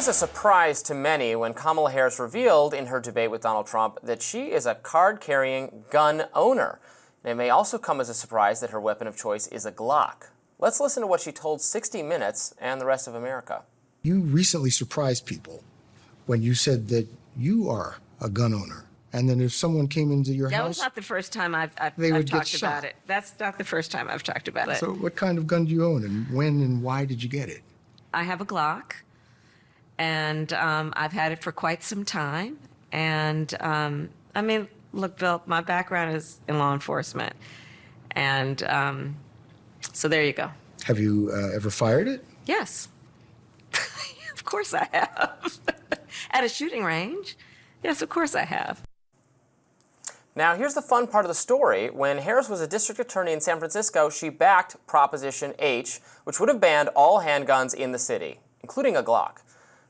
was a surprise to many when Kamala Harris revealed in her debate with Donald Trump that she is a card-carrying gun owner. And it may also come as a surprise that her weapon of choice is a Glock. Let's listen to what she told 60 Minutes and the rest of America. You recently surprised people when you said that you are a gun owner. And then if someone came into your house... That was not the first time I've talked about it. That's not the first time I've talked about it. So what kind of gun do you own, and when and why did you get it? I have a Glock, and I've had it for quite some time. And, I mean, look, Bill, my background is in law enforcement. And so there you go. Have you ever fired it? Yes. Of course I have. At a shooting range. Yes, of course I have. Now, here's the fun part of the story. When Harris was a district attorney in San Francisco, she backed Proposition H, which would have banned all handguns in the city, including a Glock.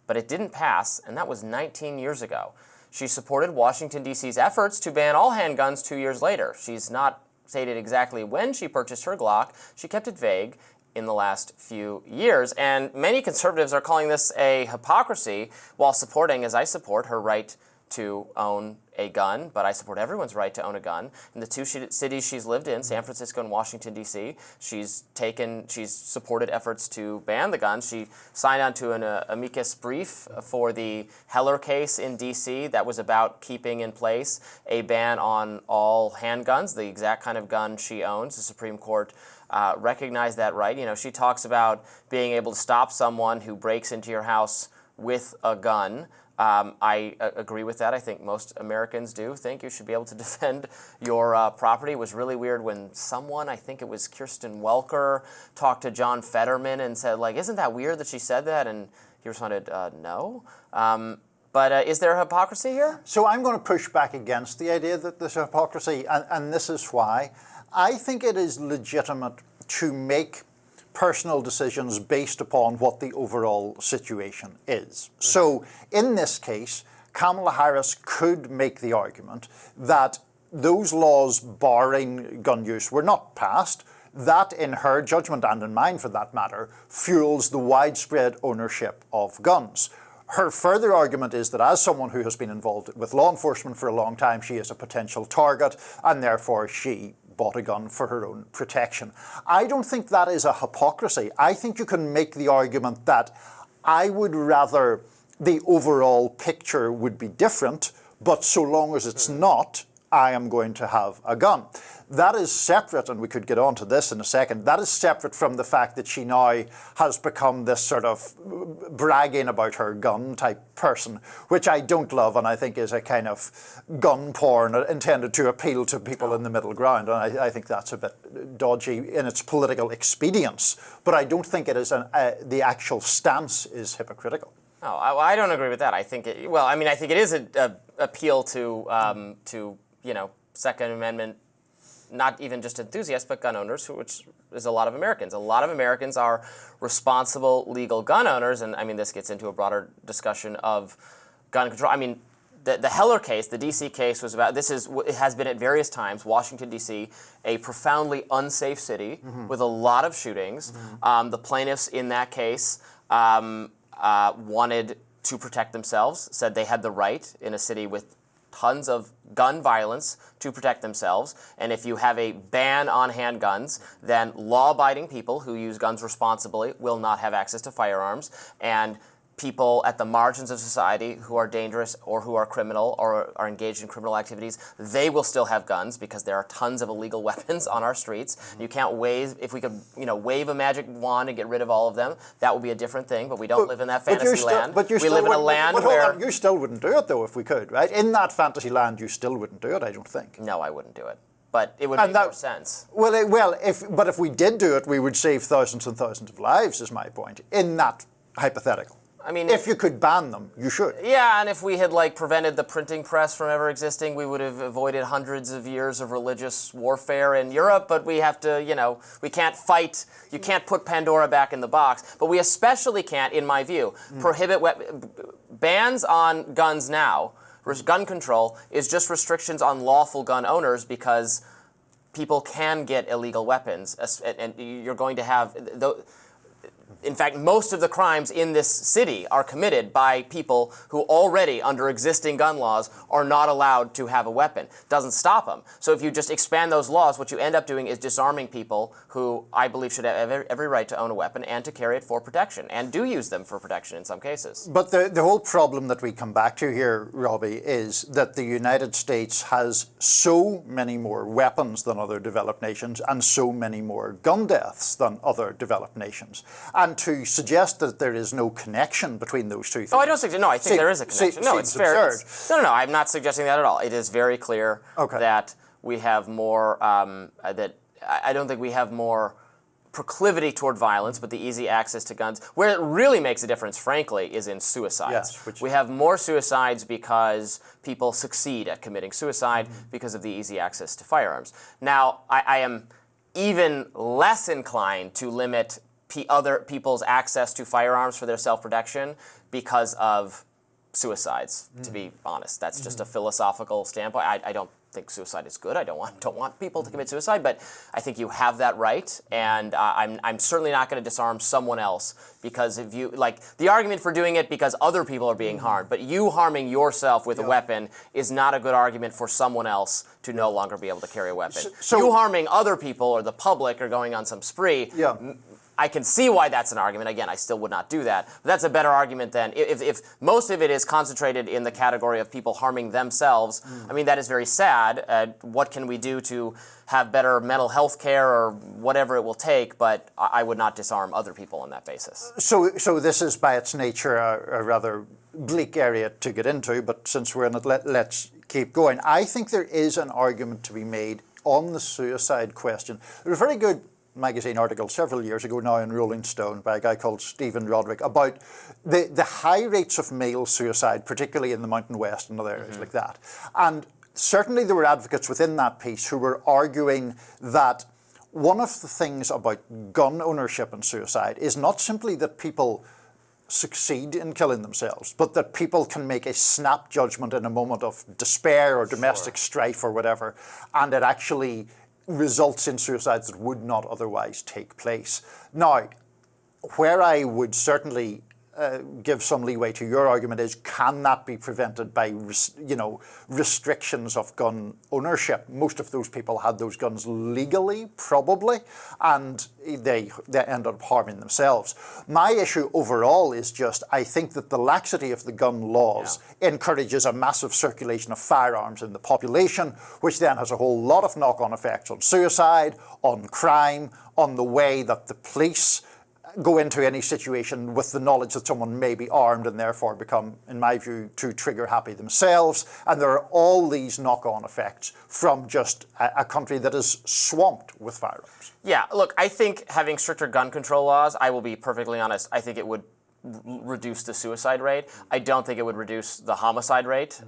But it didn't pass, and that was 19 years ago. She supported Washington, D.C.'s efforts to ban all handguns 2 years later. She's not stated exactly when she purchased her Glock. She kept it vague in the last few years. And many conservatives are calling this a hypocrisy while supporting, as I support, her right to own a gun, but I support everyone's right to own a gun. In the two cities she's lived in, San Francisco and Washington, D.C., she's supported efforts to ban the gun. She signed on to an amicus brief for the Heller case in D.C. that was about keeping in place a ban on all handguns, the exact kind of gun she owns. The Supreme Court recognized that right. You know, she talks about being able to stop someone who breaks into your house with a gun. I agree with that. I think most Americans do think you should be able to defend your property. It was really weird when someone, I think it was Kirsten Welker, talked to John Fetterman and said, like, isn't that weird that she said that? And he responded, no. But is there hypocrisy here? So I'm going to push back against the idea that there's hypocrisy, and this is why. I think it is legitimate to make personal decisions based upon what the overall situation is. So in this case, Kamala Harris could make the argument that those laws barring gun use were not passed. That, in her judgment, and in mine for that matter, fuels the widespread ownership of guns. Her further argument is that as someone who has been involved with law enforcement for a long time, she is a potential target, and therefore she bought a gun for her own protection. I don't think that is a hypocrisy. I think you can make the argument that I would rather the overall picture would be different, but so long as it's not, I am going to have a gun. That is separate, and we could get on to this in a second, that is separate from the fact that she now has become this sort of bragging about her gun type person, which I don't love, and I think is a kind of gun porn intended to appeal to people in the middle ground, and I think that's a bit dodgy in its political expedience, but I don't think it is the actual stance is hypocritical. No, I don't agree with that. I think I think it is an appeal to you know, Second Amendment, not even just enthusiasts, but gun owners, which is a lot of Americans. A lot of Americans are responsible, legal gun owners, and I mean, this gets into a broader discussion of gun control. I mean, the Heller case, the D.C. case, was about, it has been at various times, Washington, D.C., a profoundly unsafe city with a lot of shootings. The plaintiffs in that case wanted to protect themselves, said they had the right in a city with tons of gun violence to protect themselves, and if you have a ban on handguns, then law-abiding people who use guns responsibly will not have access to firearms, and people at the margins of society who are dangerous or who are criminal or are engaged in criminal activities, they will still have guns because there are tons of illegal weapons on our streets. You can't if we could, you know, wave a magic wand and get rid of all of them, that would be a different thing, but we don't live in that fantasy land. We live in a land where... You still wouldn't do it, though, if we could, right? In that fantasy land, you still wouldn't do it, I don't think. No, I wouldn't do it. But it would make more sense. Well, if we did do it, we would save thousands and thousands of lives, is my point, in that hypothetical. I mean, if you could ban them, you should. Yeah, and if we had prevented the printing press from ever existing, we would have avoided hundreds of years of religious warfare in Europe. But we have to, you know, we can't fight. You can't put Pandora back in the box. But we especially can't, in my view, prohibit bans on guns now. Gun control is just restrictions on lawful gun owners because people can get illegal weapons, and you're going to have in fact, most of the crimes in this city are committed by people who already, under existing gun laws, are not allowed to have a weapon. Doesn't stop them. So if you just expand those laws, what you end up doing is disarming people who I believe should have every right to own a weapon and to carry it for protection, and do use them for protection in some cases. But the whole problem that we come back to here, Robby, is that the United States has so many more weapons than other developed nations and so many more gun deaths than other developed nations. And to suggest that there is no connection between those two things. Oh, I don't suggest. No, I think there is a connection. No, it's fair. No, I'm not suggesting that at all. It is very clear that we have more. That I don't think we have more proclivity toward violence, but the easy access to guns. Where it really makes a difference, frankly, is in suicides. Yes, we have more suicides because people succeed at committing suicide because of the easy access to firearms. Now, I am even less inclined to limit other people's access to firearms for their self-protection because of suicides, to be honest. That's just a philosophical standpoint. I don't think suicide is good. I don't want people to commit suicide, but I think you have that right, and I'm certainly not going to disarm someone else because if you, like, the argument for doing it because other people are being harmed, but you harming yourself with a weapon is not a good argument for someone else to no longer be able to carry a weapon. So you harming other people or the public or going on some spree, I can see why that's an argument. Again, I still would not do that. But that's a better argument than if most of it is concentrated in the category of people harming themselves. I mean, that is very sad. What can we do to have better mental health care or whatever it will take? But I would not disarm other people on that basis. So this is by its nature a rather bleak area to get into, but since we're in it, let's keep going. I think there is an argument to be made on the suicide question. There's a very good magazine article several years ago now in Rolling Stone by a guy called Stephen Roderick about the high rates of male suicide, particularly in the Mountain West and other areas like that. And certainly there were advocates within that piece who were arguing that one of the things about gun ownership and suicide is not simply that people succeed in killing themselves, but that people can make a snap judgment in a moment of despair or domestic strife or whatever, and it actually results in suicides that would not otherwise take place. Now, where I would certainly give some leeway to your argument is, can that be prevented by restrictions of gun ownership? Most of those people had those guns legally, probably, and they end up harming themselves. My issue overall is just, I think that the laxity of the gun laws encourages a massive circulation of firearms in the population, which then has a whole lot of knock-on effects on suicide, on crime, on the way that the police go into any situation with the knowledge that someone may be armed and therefore become, in my view, too trigger happy themselves. And there are all these knock-on effects from just a country that is swamped with firearms. Yeah, look, I think having stricter gun control laws, I will be perfectly honest, I think it would reduce the suicide rate. I don't think it would reduce the homicide rate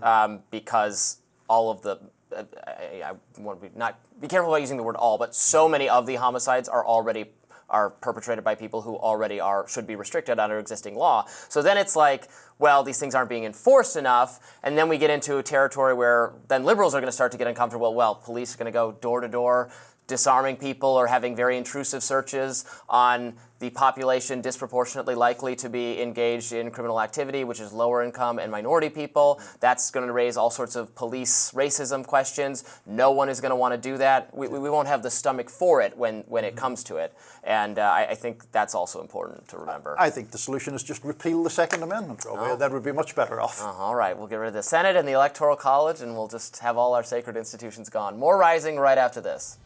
because all of the I want to be careful about using the word all, but so many of the homicides are perpetrated by people who already should be restricted under existing law. So then it's like, well, these things aren't being enforced enough, and then we get into a territory where then liberals are going to start to get uncomfortable. Well, police are going to go door to door, disarming people or having very intrusive searches on the population disproportionately likely to be engaged in criminal activity, which is lower income and minority people. That's going to raise all sorts of police racism questions. No one is going to want to do that. We won't have the stomach for it when it comes to it. And I think that's also important to remember. I think the solution is just repeal the Second Amendment, Robby. That would be much better off. All right, we'll get rid of the Senate and the Electoral College, and we'll just have all our sacred institutions gone. More Rising right after this.